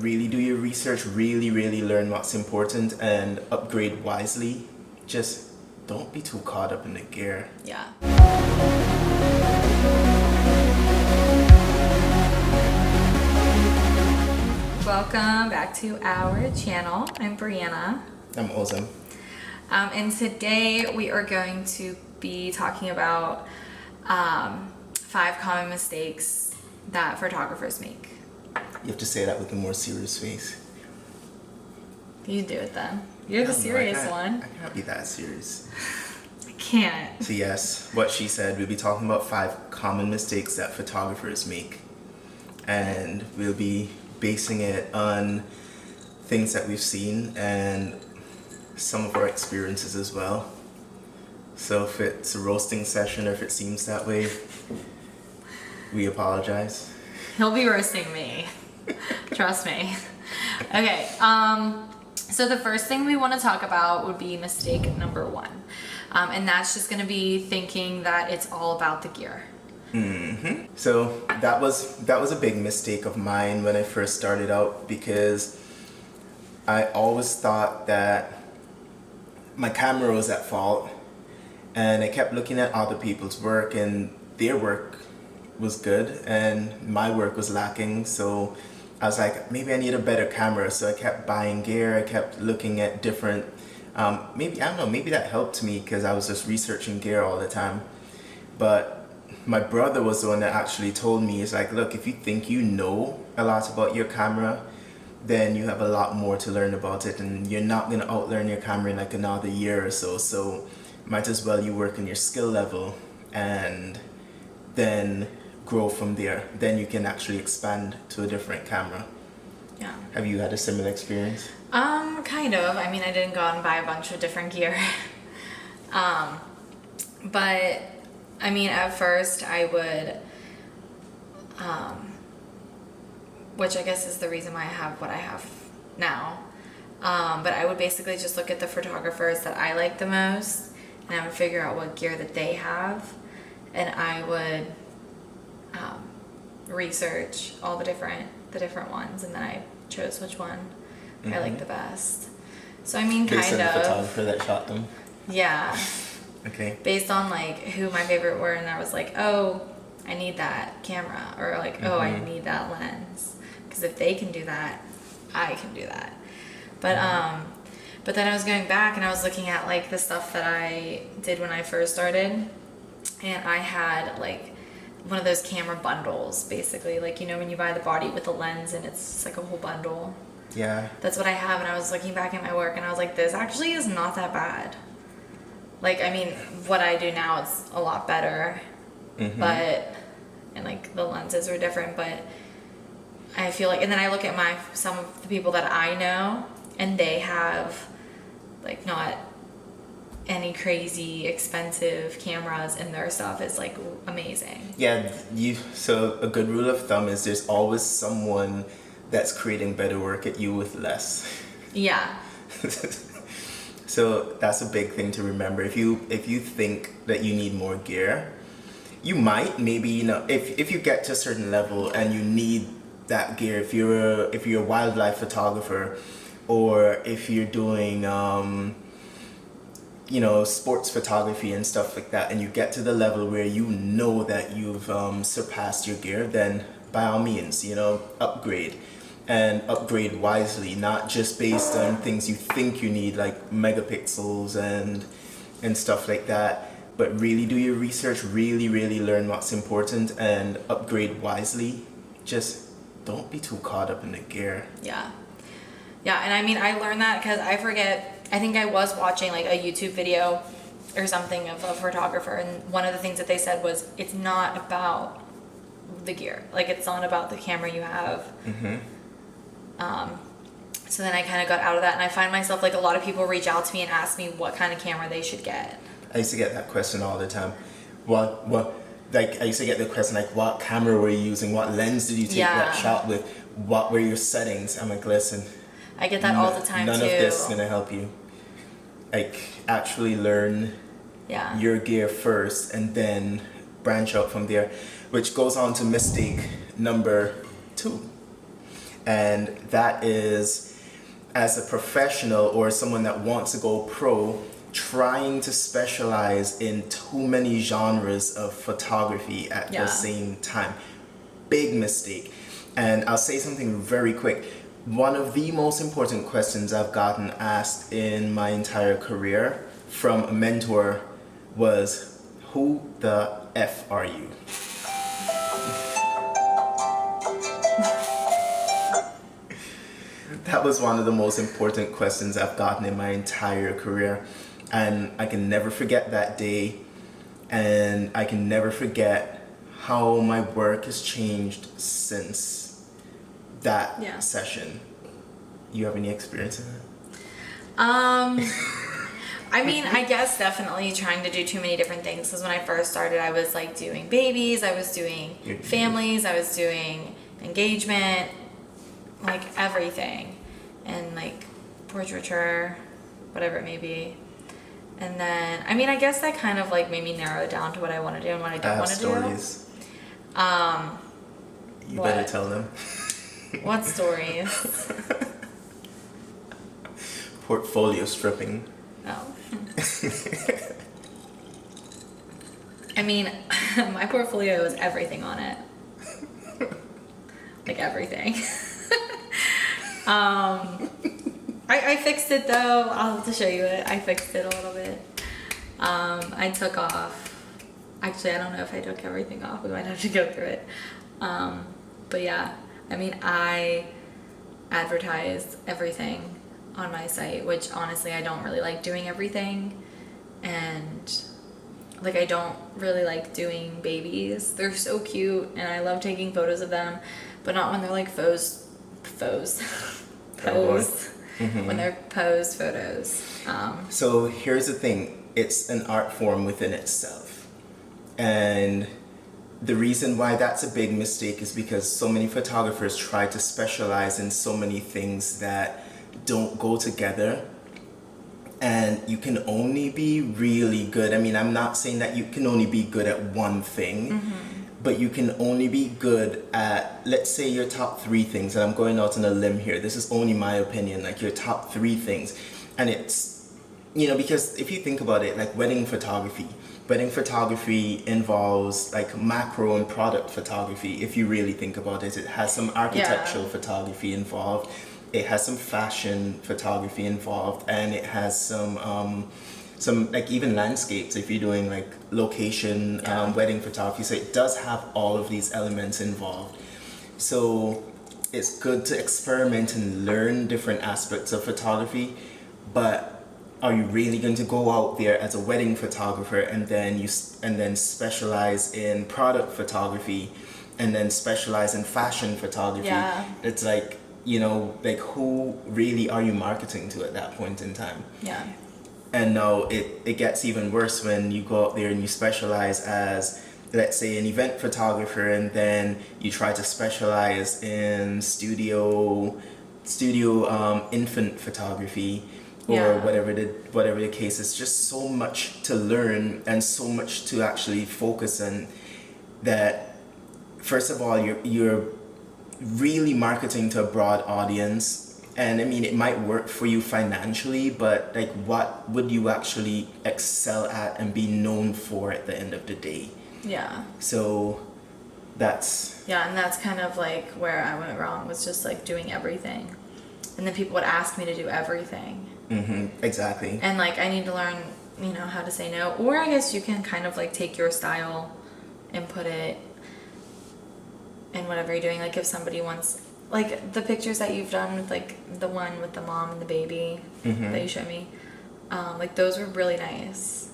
really do your research, really learn what's important and upgrade wisely. Just don't be too caught up in the gear. Yeah. Welcome back to our channel. I'm Breanna. I'm Ozem. And today we are going to be talking about 5 common mistakes that photographers make. You have to say that with a more serious face. You do it then. You're the serious one. I cannot be that serious. I can't. So yes, what she said, we'll be talking about 5 common mistakes that photographers make. And we'll be basing it on things that we've seen and some of our experiences as well. So if it's a roasting session or if it seems that way, we apologize. He'll be roasting me. Trust me. Okay, so the first thing we want to talk about would be mistake number 1. And that's just going to be thinking that it's all about the gear. So that was a big mistake of mine when I first started out, because I always thought that my camera was at fault, and I kept looking at other people's work and their work was good and my work was lacking. So I was like, maybe I need a better camera. So I kept buying gear. I kept looking at different, maybe that helped me because I was just researching gear all the time. But my brother was the one that actually told me, it's like, look, if you think you know a lot about your camera, then you have a lot more to learn about it, and you're not going to outlearn your camera in like another year or so. So might as well you work on your skill level and then grow from there. Then you can actually expand to a different camera. Yeah. Have you had a similar experience? Kind of. I mean, I didn't go out and buy a bunch of different gear. But I mean, at first I would, which I guess is the reason why I have what I have now. But I would basically just look at the photographers that I like the most, and I would figure out what gear that they have, and I would research all the different ones, and then I chose which one I like the best. So I mean, Based kind on of. the photographer that shot them? Yeah. Okay. Based on like who my favorite were, and I was like, oh, I need that camera, or like, oh, I need that lens, because if they can do that, I can do that. But then I was going back and I was looking at like the stuff that I did when I first started, and I had like one of those camera bundles, basically, like, you know, when you buy the body with the lens and it's like a whole bundle. Yeah. That's what I have, and I was looking back at my work and I was like, this actually is not that bad. Like, I mean, what I do now is a lot better, but, and like the lenses are different, but I feel like, and then I look at some of the people that I know, and they have like not any crazy expensive cameras, and their stuff is like amazing. Yeah, so a good rule of thumb is there's always someone that's creating better work at you with less. Yeah. So that's a big thing to remember. If you think that you need more gear, you might, maybe, you know, if you get to a certain level and you need that gear, if you're a wildlife photographer, or if you're doing you know, sports photography and stuff like that, and you get to the level where you know that you've surpassed your gear, then by all means, you know, upgrade. And upgrade wisely, not just based on things you think you need, like megapixels and stuff like that, but really do your research, really learn what's important and upgrade wisely. Just don't be too caught up in the gear. Yeah. Yeah, and I mean, I learned that because I think I was watching like a YouTube video or something of a photographer, and one of the things that they said was, it's not about the gear. Like, it's not about the camera you have. So then I kind of got out of that, and I find myself, like, a lot of people reach out to me and ask me what kind of camera they should get. I used to get that question all the time. Like, I used to get the question, like, what camera were you using? What lens did you take that shot with? What were your settings? I'm like, listen. I get that all the time, none too. of this is going to help you. Like, actually learn your gear first and then branch out from there, which goes on to mistake number 2. And that is, as a professional or someone that wants to go pro, trying to specialize in too many genres of photography at the same time. Big mistake. And I'll say something very quick. One of the most important questions I've gotten asked in my entire career from a mentor was, who the F are you? That was one of the most important questions I've gotten in my entire career. And I can never forget that day. And I can never forget how my work has changed since that session. You have any experience in that? I mean, I guess definitely trying to do too many different things. Because when I first started, I was like doing babies, I was doing families, I was doing engagement, like everything. And like portraiture, whatever it may be. And then, I mean, I guess that kind of like made me narrow it down to what I want to do and what I don't want to do. Stories. You better tell them. What stories? Portfolio stripping. Oh. I mean, my portfolio has everything on it. Like everything. I fixed it though. I'll have to show you it. I fixed it a little bit. I took off. Actually, I don't know if I took everything off. We might have to go through it. But yeah, I mean, I advertise everything on my site, which honestly, I don't really like doing everything. And like, I don't really like doing babies. They're so cute and I love taking photos of them, but not when they're like pose. When they're posed photos. So here's the thing, it's an art form within itself. And the reason why that's a big mistake is because so many photographers try to specialize in so many things that don't go together. And you can only be really good. I mean, I'm not saying that you can only be good at one thing, but you can only be good at, let's say, your top 3 things. And I'm going out on a limb here. This is only my opinion, like your top 3 things. And it's, you know, because if you think about it, like wedding photography involves like macro and product photography. If you really think about it, it has some architectural photography involved. It has some fashion photography involved, and it has some like even landscapes if you're doing like location wedding photography. So it does have all of these elements involved. So it's good to experiment and learn different aspects of photography, but are you really going to go out there as a wedding photographer and then specialize in product photography and then specialize in fashion photography? Yeah. It's like, you know, like who really are you marketing to at that point in time? Yeah. And now it gets even worse when you go out there and you specialize as, let's say, an event photographer, and then you try to specialize in studio infant photography or whatever the case is. Just so much to learn and so much to actually focus on that. First of all, you're really marketing to a broad audience. And I mean, it might work for you financially, but like, what would you actually excel at and be known for at the end of the day? Yeah. So that's... Yeah, and that's kind of like where I went wrong, was just like doing everything. And then people would ask me to do everything. Exactly. And like, I need to learn, you know, how to say no. Or I guess you can kind of like take your style and put it in whatever you're doing. Like if somebody wants... Like the pictures that you've done with like the one with the mom and the baby that you showed me, like those were really nice.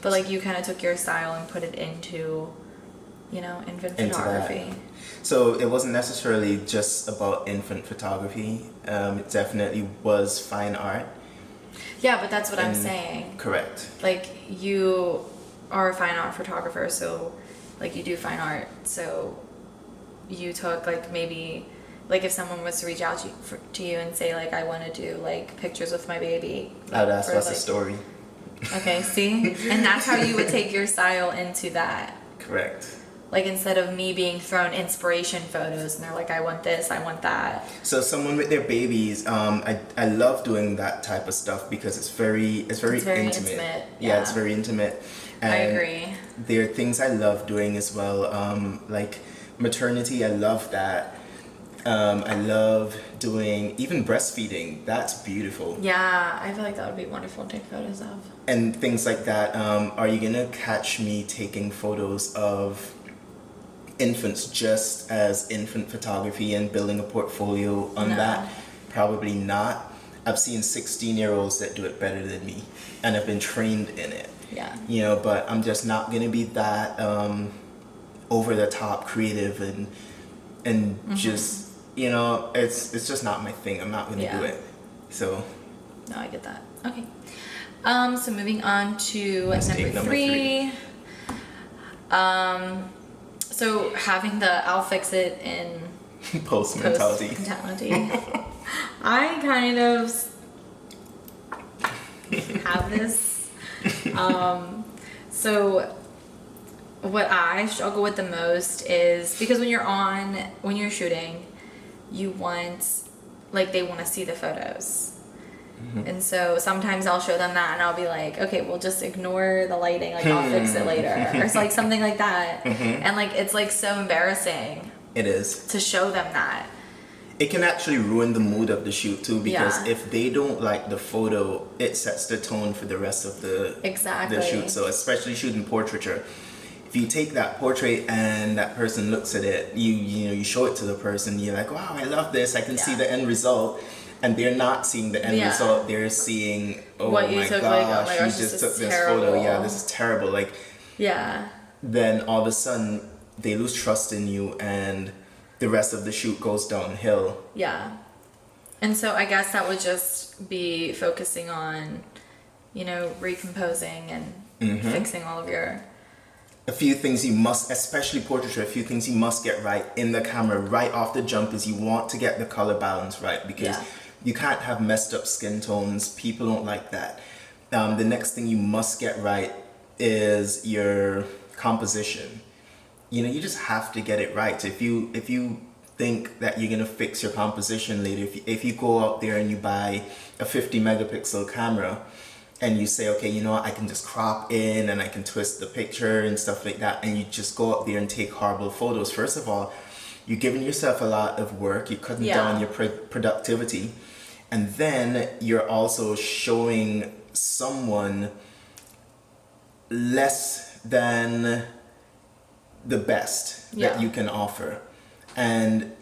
But like you kind of took your style and put it into, you know, infant photography. That. So it wasn't necessarily just about infant photography. It definitely was fine art. Yeah, but that's what I'm saying. Correct. Like you are a fine art photographer, so like you do fine art. So you took like maybe... Like if someone was to reach out to you and say like, I want to do like pictures with my baby. I'd ask what's the story. Okay, see? And that's how you would take your style into that. Correct. Like instead of me being thrown inspiration photos and they're like, I want this, I want that. So someone with their babies, I love doing that type of stuff because it's very intimate. Yeah, it's very intimate. And I agree. there are things I love doing as well, like maternity. I love that. I love doing even breastfeeding. That's beautiful. Yeah, I feel like that would be wonderful to take photos of. And things like that. Are you gonna catch me taking photos of infants just as infant photography and building a portfolio on that? Probably not. I've seen 16-year-olds that do it better than me, and I've been trained in it. Yeah. You know, but I'm just not gonna be that over the top creative and just, you know, it's just not my thing. I'm not gonna do it. So no, I get that. Okay. So moving on to Mistake number three. So having the I'll fix it in post mentality. I kind of have this. So what I struggle with the most is because when you're shooting, you want, like, they want to see the photos. And so sometimes I'll show them that and I'll be like, okay, well, just ignore the lighting, like I'll fix it later, or it's like something like that. And like it's like so embarrassing. It is. To show them that. It can actually ruin the mood of the shoot too, because if they don't like the photo, it sets the tone for the rest of the shoot. So especially shooting portraiture, if you take that portrait and that person looks at it, you show it to the person, you're like, wow, I love this, I can see the end result. And they're not seeing the end result, they're seeing, oh my gosh, you just took this photo, yeah, this is terrible. Like, then all of a sudden they lose trust in you and the rest of the shoot goes downhill. Yeah. And so I guess that would just be focusing on, you know, recomposing and fixing all of your... A few things you must, especially portraiture, a few things you must get right in the camera right off the jump is you want to get the color balance right, because you can't have messed up skin tones. People don't like that. The next thing you must get right is your composition. You know, you just have to get it right. If you think that you're gonna fix your composition later, if you go out there and you buy a 50 megapixel camera and you say, okay, you know what, I can just crop in and I can twist the picture and stuff like that, and you just go out there and take horrible photos, first of all, you're giving yourself a lot of work, you're cutting down your productivity, and then you're also showing someone less than the best that you can offer. And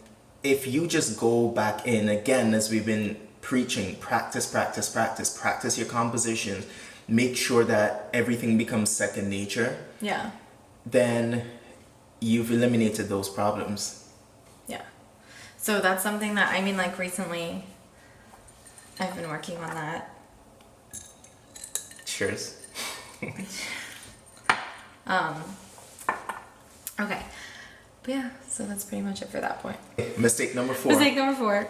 if you just go back in, again, as we've been preaching, practice your compositions, make sure that everything becomes second nature, then you've eliminated those problems. So that's something that, I mean, like recently I've been working on that. Cheers. Okay. But yeah, so that's pretty much it for that point. Mistake number 4. Mistake number 4.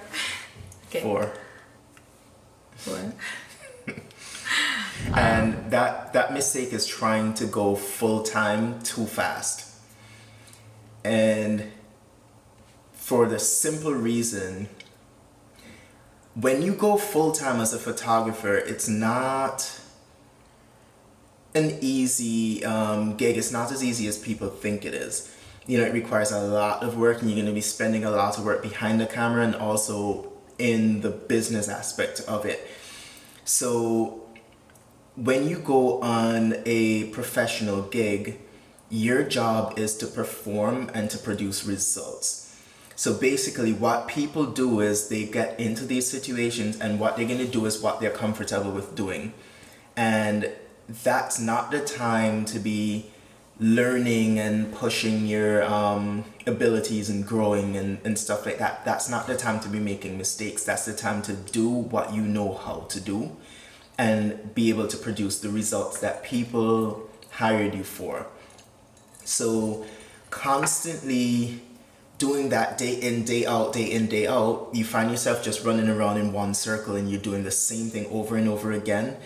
Okay. 4. 4. And that mistake is trying to go full time too fast. And for the simple reason, when you go full time as a photographer, it's not an easy gig. It's not as easy as people think it is. You know, it requires a lot of work, and you're going to be spending a lot of work behind the camera and also in the business aspect of it. So when you go on a professional gig, your job is to perform and to produce results. So basically what people do is they get into these situations, and what they're going to do is what they're comfortable with doing. And that's not the time to be learning and pushing your abilities and growing and stuff like that. That's not the time to be making mistakes. That's the time to do what you know how to do and be able to produce the results that people hired you for. So constantly doing that day in, day out, you find yourself just running around in one circle and you're doing the same thing over and over again.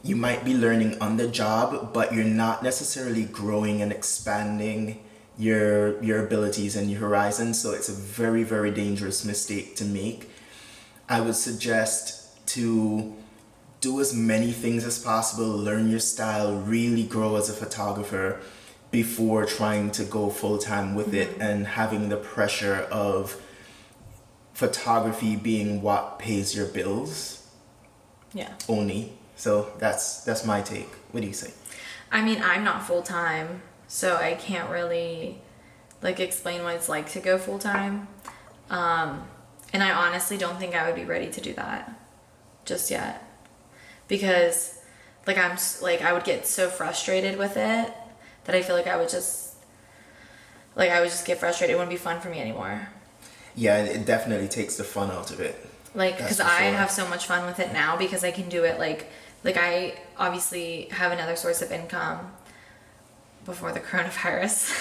You might be learning on the job, but you're not necessarily growing and expanding your abilities and your horizons. So it's a very, very dangerous mistake to make. I would suggest to do as many things as possible, learn your style, really grow as a photographer before trying to go full time with it and having the pressure of photography being what pays your bills only. So that's my take. What do you say? I mean, I'm not full time, so I can't really like explain what it's like to go full time. And I honestly don't think I would be ready to do that just yet, because like I would get so frustrated with it that I feel like I would just get frustrated. It wouldn't be fun for me anymore. Yeah, it definitely takes the fun out of it. Like, because I have so much fun with it now because I can do it like I obviously have another source of income before the coronavirus.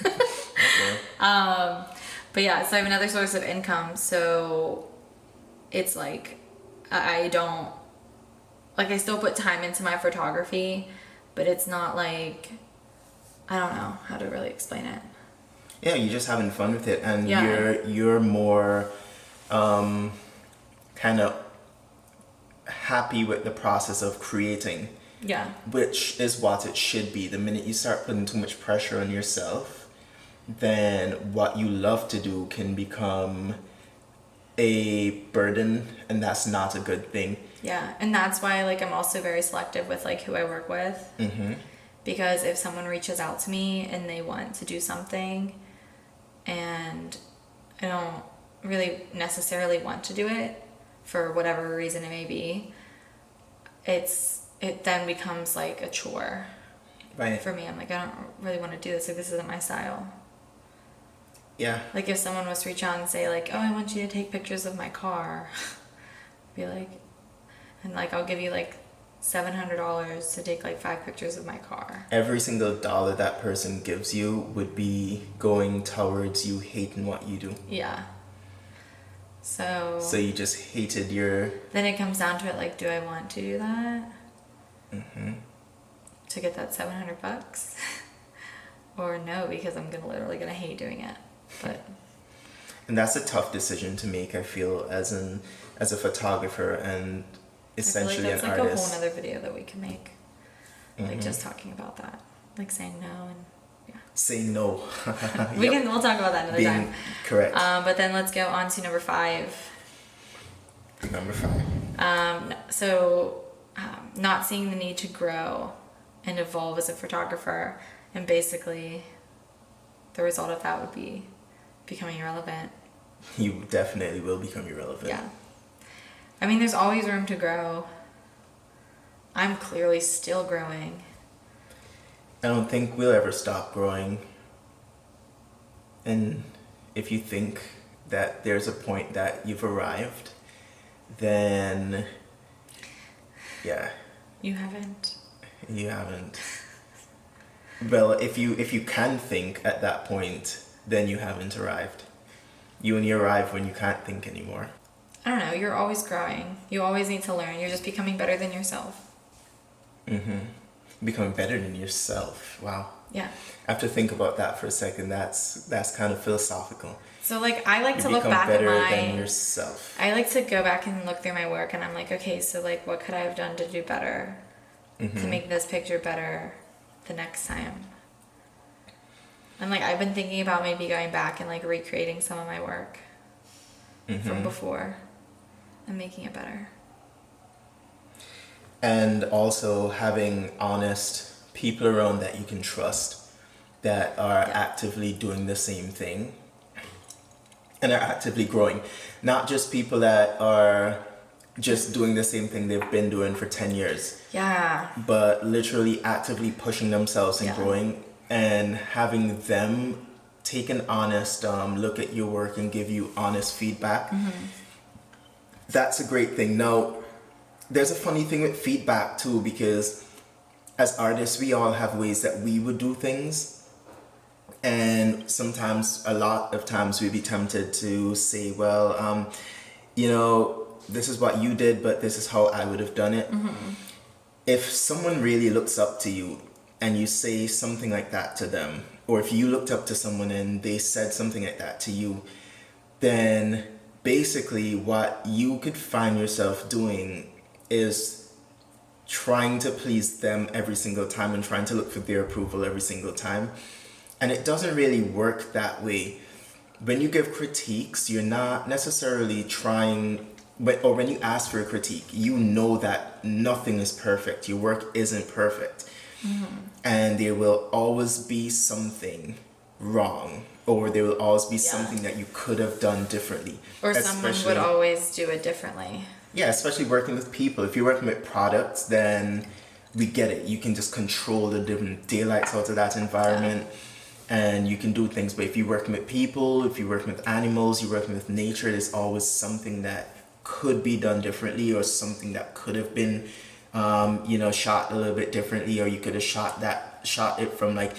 Okay. But yeah, so I have another source of income, so it's like I don't like, I still put time into my photography, but it's not like, I don't know how to really explain it. Yeah, you're just having fun with it, and Yeah. you're more kind of happy with the process of creating. Yeah. Which is what it should be. The minute you start putting too much pressure on yourself, then what you love to do can become a burden, and that's not a good thing. Yeah, and that's why like I'm also very selective with like who I work with. Because if someone reaches out to me and they want to do something and I don't really necessarily want to do it for whatever reason it may be, it then becomes like a chore. Right. For me. I'm like, I don't really want to do this. Like, this isn't my style. Yeah. Like, if someone was to reach out and say, like, oh, I want you to take pictures of my car, be like, and like, I'll give you like $700 to take like 5 pictures of my car. Every single dollar that person gives you would be going towards you hating what you do. Yeah. So you just hated your... Then it comes down to it, like, do I want to do that? To get that $700? Or no, because I'm literally gonna hate doing it. But And that's a tough decision to make, I feel, as a photographer and essentially I feel like that's an like artist. a whole other video that we can make. Like just talking about that. Like saying no and yeah. Say no. We'll talk about that another time. Correct. But then let's go on to number 5. Number 5. Not seeing the need to grow and evolve as a photographer, and basically the result of that would be becoming irrelevant. You definitely will become irrelevant. Yeah. I mean, there's always room to grow. I'm clearly still growing. I don't think we'll ever stop growing. And if you think that there's a point that you've arrived, then yeah. You haven't. You haven't. Well, if you can think at that point, then you haven't arrived. You only arrive when you can't think anymore. I don't know, you're always growing. You always need to learn. You're just becoming better than yourself. Becoming better than yourself. Wow. Yeah. I have to think about that for a second. That's kind of philosophical. So like I like You to look become back at better my than yourself. I like to go back and look through my work, and I'm like, okay, so like what could I have done to do better? To make this picture better the next time. And like I've been thinking about maybe going back and like recreating some of my work from before and making it better. And also having honest people around that you can trust that are actively doing the same thing and are actively growing. Not just people that are just doing the same thing they've been doing for 10 years. Yeah. But literally actively pushing themselves and growing, and having them take an honest look at your work and give you honest feedback. That's a great thing. Now, there's a funny thing with feedback too, because as artists, we all have ways that we would do things. And sometimes, a lot of times, we'd be tempted to say, well, this is what you did, but this is how I would have done it. If someone really looks up to you and you say something like that to them, or if you looked up to someone and they said something like that to you, then basically what you could find yourself doing is trying to please them every single time and trying to look for their approval every single time. And it doesn't really work that way. When you give critiques, you're not necessarily trying, or when you ask for a critique, you know that nothing is perfect. Your work isn't perfect. And there will always be something wrong, or there will always be something that you could have done differently. Or someone would always do it differently. Yeah, especially working with people. If you're working with products, then we get it. You can just control the different daylights out of that environment, and you can do things. But if you're working with people, if you're working with animals, you're working with nature, there's always something that could be done differently, or something that could have been shot a little bit differently, or you could have shot it from like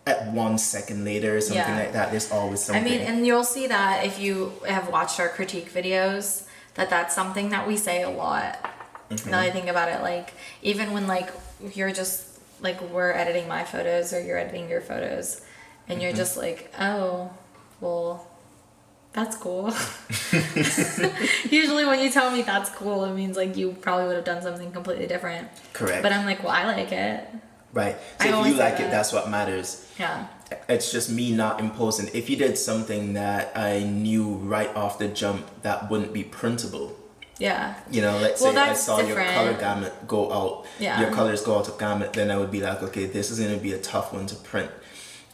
at 1 second later or something like that. There's always something. I mean, and you'll see that if you have watched our critique videos, that's something that we say a lot. Now that I think about it, like even when like you're just like we're editing my photos or you're editing your photos, and you're just like, oh, well, that's cool. Usually when you tell me that's cool, it means like you probably would have done something completely different. Correct. But I'm like, well, I like it. Right. So if you like it, that's what matters. Yeah. It's just me not imposing. If you did something that I knew right off the jump that wouldn't be printable. Yeah. Let's say I saw different. Your color gamut go out. Yeah. Your colors go out of gamut, then I would be like, okay, this is going to be a tough one to print.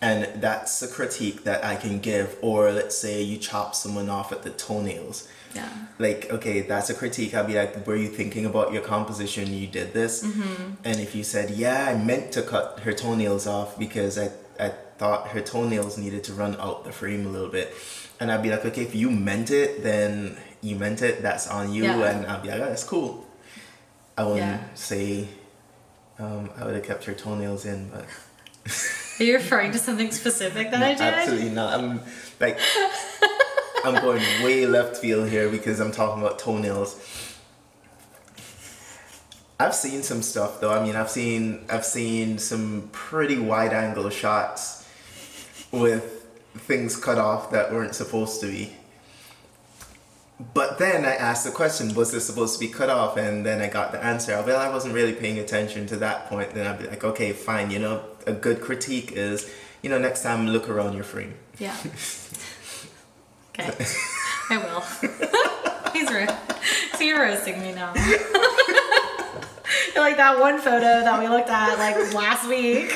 And that's a critique that I can give. Or let's say you chop someone off at the toenails. Yeah. Like, okay, that's a critique. I'll be like, were you thinking about your composition when you did this? And if you said, yeah, I meant to cut her toenails off because I thought her toenails needed to run out the frame a little bit. And I'd be like, okay, if you meant it, then you meant it. That's on you. Yeah. And I'll be like, oh, that's cool. I wouldn't say I would have kept her toenails in, but... Are you referring to something specific that I did? Absolutely not. I'm like... I'm going way left field here because I'm talking about toenails. I've seen some stuff though. I mean, I've seen some pretty wide angle shots with things cut off that weren't supposed to be. But then I asked the question, was this supposed to be cut off? And then I got the answer. Well, I wasn't really paying attention to that point. Then I'd be like, okay, fine. A good critique is, next time look around your frame. Yeah. Okay, I will. So you're roasting me now. You're like that one photo that we looked at like last week.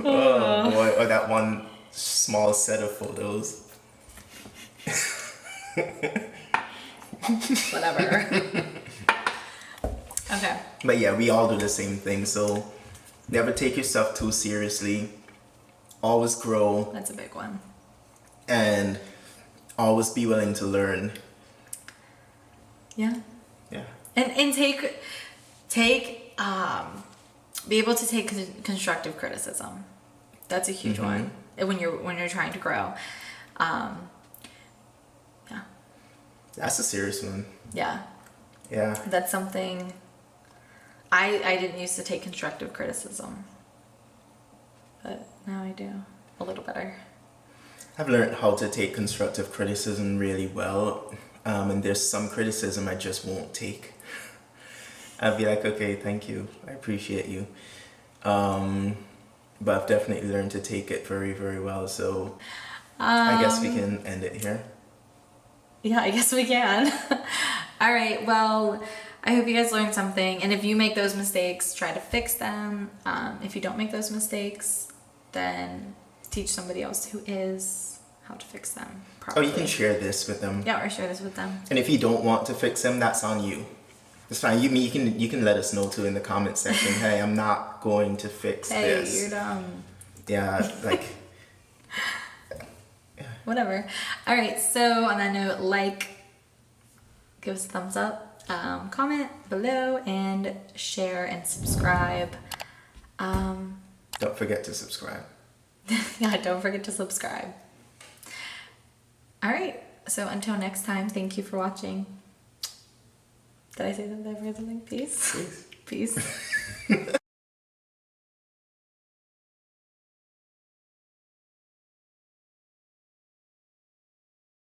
Oh boy, or that one small set of photos. Whatever. Okay. But yeah, we all do the same thing. So never take yourself too seriously. Always grow. That's a big one. And always be willing to learn. Yeah. Yeah. And be able to take constructive criticism. That's a huge one when you're trying to grow. Yeah. That's a serious one. Yeah. Yeah. That's something I didn't used to take constructive criticism. But now I do. A little better. I've learned how to take constructive criticism really well, and there's some criticism I just won't take. I'll be like, okay, thank you, I appreciate you, but I've definitely learned to take it very, very well, so I guess we can end it here. Yeah, I guess we can. All right, well, I hope you guys learned something, and if you make those mistakes, try to fix them. If you don't make those mistakes, then teach somebody else who is how to fix them properly. Oh, you can share this with them. Yeah, or share this with them. And if you don't want to fix them, that's on you. It's fine. You can let us know too in the comment section. Hey, I'm not going to fix this. Hey, you're dumb. Yeah, like... Whatever. All right, so on that note, give us a thumbs up, comment below, and share and subscribe. Don't forget to subscribe. Yeah, don't forget to subscribe. All right, so until next time, thank you for watching. Did I say that? Did I forget something? Peace? Peace. Peace.